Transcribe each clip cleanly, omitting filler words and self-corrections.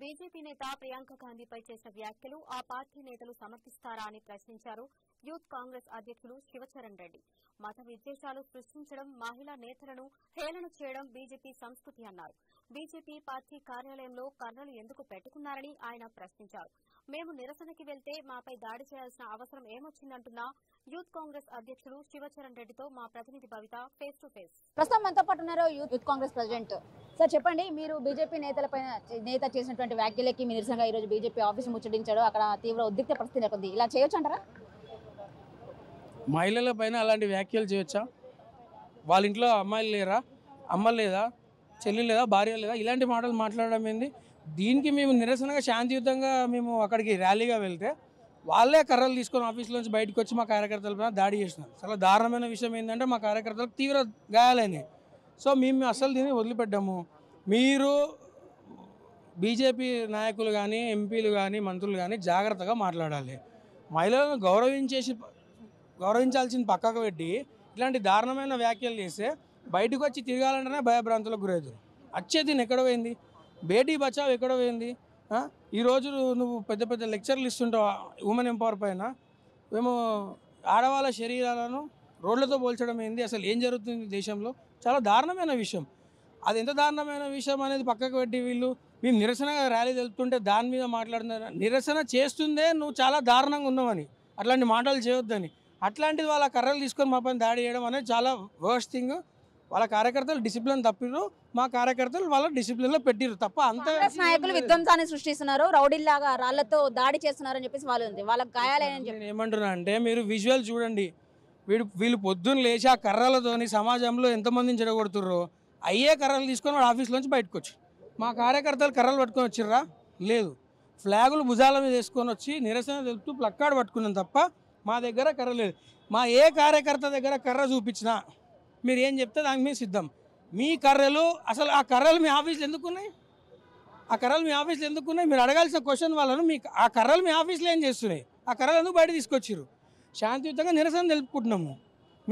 BJP నేత ప్రియాంక గాంధీపై చేసిన వ్యాఖ్యలు ఆ పార్టీ నేతలు సమర్థిస్తారా అని ప్రశ్నించారు యూత్ కాంగ్రెస్ అధ్యక్షులు శివచరణ్ రెడ్డి. మత విద్వేషాలు సృష్టించడం, మహిళా నేతలను హేళన చేయడం బీజేపీ సంస్కృతి అన్నారు. బీజేపీ పార్టీ కార్యాలయంలో కర్రలు ఎందుకు పెట్టుకున్నారని ఆయన ప్రశ్నించారు. మేము నిరసనకి వెళ్తే మాపై దాడి చేయాల్సిన అవసరం ఏమొచ్చిందంటున్న యూత్ కాంగ్రెస్ అధ్యక్షులు శివచరణ్ రెడ్డితో మా ప్రతినిధి భవిత ఫేస్ టు ఫేస్. ప్రస్తుతం మనతో పాటు ఉన్నారు యూత్ కాంగ్రెస్ ప్రెసిడెంట్. సార్ చెప్పండి, మీరు బీజేపీ నేత చేసినటువంటి వ్యాఖ్యలకి మీ నిరసనగా ఈరోజు బీజేపీ ఆఫీస్ ముచ్చటించాడు, అక్కడ తీవ్ర ఉద్రిక్త పరిస్థితి నెలకొంది. ఇలా చేయొచ్చు అంటారా? మహిళల పైన అలాంటి వ్యాఖ్యలు చేయొచ్చా? వాళ్ళ ఇంట్లో అమ్మాయిలు లేరా, అమ్మ లేదా, చెల్లి లేదా, భార్య లేదా, ఇలాంటి మాటలు మాట్లాడడం ఏంది? దీనికి మేము నిరసనగా శాంతియుతంగా మేము అక్కడికి ర్యాలీగా వెళ్తే వాళ్ళే కర్రలు తీసుకొని ఆఫీస్లోంచి బయటకు వచ్చి మా కార్యకర్తలపైన దాడి చేసినారు. చాలా దారుణమైన విషయం ఏంటంటే మా కార్యకర్తలకు తీవ్ర గాయాలైనాయి. సో మేము అసలు దీన్ని వదిలిపెట్టాము. మీరు బీజేపీ నాయకులు కానీ, ఎంపీలు కానీ, మంత్రులు కానీ జాగ్రత్తగా మాట్లాడాలి. మహిళలను గౌరవించాల్సిన పక్కకు పెట్టి ఇట్లాంటి దారుణమైన వ్యాఖ్యలు చేస్తే బయటకు వచ్చి తిరగాలంటేనే భయభ్రాంతులకు గురవుతారు. వచ్చేది ఎక్కడ పోయింది? బేటీ బచావ్ ఎక్కడ పోయింది? ఈరోజు నువ్వు పెద్ద పెద్ద లెక్చర్లు ఇస్తుంటావు ఉమెన్ ఎంపవర్ పైన, మేము ఆడవాళ్ళ శరీరాలను రోడ్లతో పోల్చడం ఏంది? అసలు ఏం జరుగుతుంది దేశంలో? చాలా దారుణమైన విషయం. అది ఎంత దారుణమైన విషయం అనేది పక్కకు పెట్టి వీళ్ళు మేము నిరసనగా ర్యాలీ తెలుపుతుంటే దాని మీద మాట్లాడుతున్నారు. నిరసన చేస్తుందే నువ్వు చాలా దారుణంగా ఉన్నావని, అట్లాంటి మాటలు చేయొద్దని. అట్లాంటిది వాళ్ళ కర్రలు తీసుకొని మా పైన దాడి చేయడం అనేది చాలా వర్స్ట్ థింగ్. వాళ్ళ కార్యకర్తలు డిసిప్లిన్ తప్పిరు, మా కార్యకర్తలు వాళ్ళ డిసిప్లిన్లో పెట్టిరు తప్ప అంత నాయకులు విధ్వంసాన్ని సృష్టిస్తున్నారు, రౌడీల్లాగా రాళ్లతో దాడి చేస్తున్నారని చెప్పేసి వాళ్ళకి గాయాలని చెప్పి ఏమంటున్నా అంటే మీరు విజువల్ చూడండి. వీళ్ళు పొద్దున్న లేచి ఆ కర్రలతోని సమాజంలో ఎంతమందిని చెడగొడుతుర్రో అయ్యే కర్రలు తీసుకొని వాడు ఆఫీస్లోంచి బయటకు వచ్చి మా కార్యకర్తలు కర్రలు పట్టుకొని వచ్చిర్రా? లేదు. ఫ్లాగులు భుజాల మీద వేసుకొని వచ్చి నిరసన తెలుపుతూ ప్లక్కార్డు పట్టుకున్నాం తప్ప మా దగ్గర కర్ర లేదు. మా ఏ కార్యకర్త దగ్గర కర్ర చూపించినా మీరు ఏం చెప్తే దానికి మేము సిద్ధం. మీ కర్రలు అసలు ఆ కర్రలు మీ ఆఫీస్లో ఎందుకున్నాయి? ఆ కర్రలు మీ ఆఫీస్లో ఎందుకున్నాయి? మీరు అడగాల్సిన క్వశ్చన్ వాళ్ళను. ఆ కర్రలు మీ ఆఫీస్లో ఏం చేస్తున్నాయి? ఆ కర్రలు ఎందుకు బయట తీసుకొచ్చిర్రు? శాంతియుతంగా నిరసన తెలుపుకుంటున్నాము.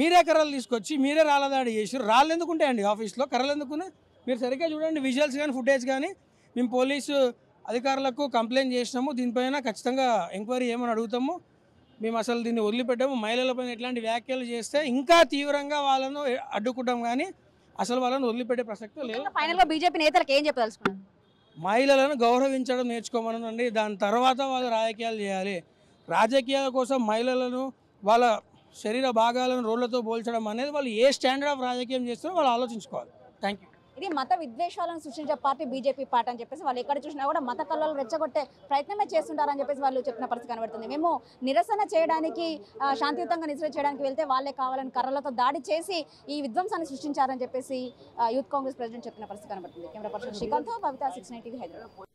మీరే కర్రలు తీసుకొచ్చి మీరే రాళ్ళ దాడి చేసారు. రాళ్ళు ఎందుకు ఉంటాయండి ఆఫీస్లో? కర్రలు ఎందుకున్నాయి? మీరు సరిగ్గా చూడండి, విజువల్స్ కానీ ఫుటేజ్ కానీ. మేము పోలీసు అధికారులకు కంప్లైంట్ చేసినాము, దీనిపైన ఖచ్చితంగా ఎంక్వైరీ చేయమని అడుగుతాము. మేము అసలు దీన్ని వదిలిపెట్టాము. మహిళలపైన ఎట్లాంటి వ్యాఖ్యలు చేస్తే ఇంకా తీవ్రంగా వాళ్ళను అడ్డుకుంటాం, కానీ అసలు వాళ్ళని వదిలిపెట్టే ప్రసక్తే లేదు. ఫైనల్గా బీజేపీ నేతలకు ఏం చెప్పదలుచుకున్నారు? మహిళలను గౌరవించడం నేర్చుకోమనండి. దాని తర్వాత వాళ్ళు రాజకీయాలు చేయాలి. రాజకీయాల కోసం మహిళలను వాళ్ళ శరీర భాగాలను రోడ్లతో పోల్చడం అనేది వాళ్ళు ఏ స్టాండర్డ్ ఆఫ్ రాజకీయం చేస్తారో వాళ్ళు ఆలోచించుకోవాలి. Thank you. ఇది మత విద్వేషాలను సృష్టించే పార్టీ బీజేపీ పార్టీ అని చెప్పేసి వాళ్ళు ఎక్కడ చూసినా కూడా మత కళ్ళలు రెచ్చగొట్టే ప్రయత్నమే చేస్తుంటారని చెప్పేసి వాళ్ళు చెప్పిన పరిస్థితి కనబడుతుంది. మేము నిరసన చేయడానికి శాంతియుతంగా నిరసన చేయడానికి వెళ్తే వాళ్ళే కావాలని కర్రలతో దాడి చేసి ఈ విధ్వంసాన్ని సృష్టించారని చెప్పేసి యూత్ కాంగ్రెస్ ప్రెసిడెంట్ చెప్పిన పరిస్థితి కనబడుతుంది. కెమెరా పర్సన్ శ్రీకాంత్, భవిత, 690 హైదరాబాద్.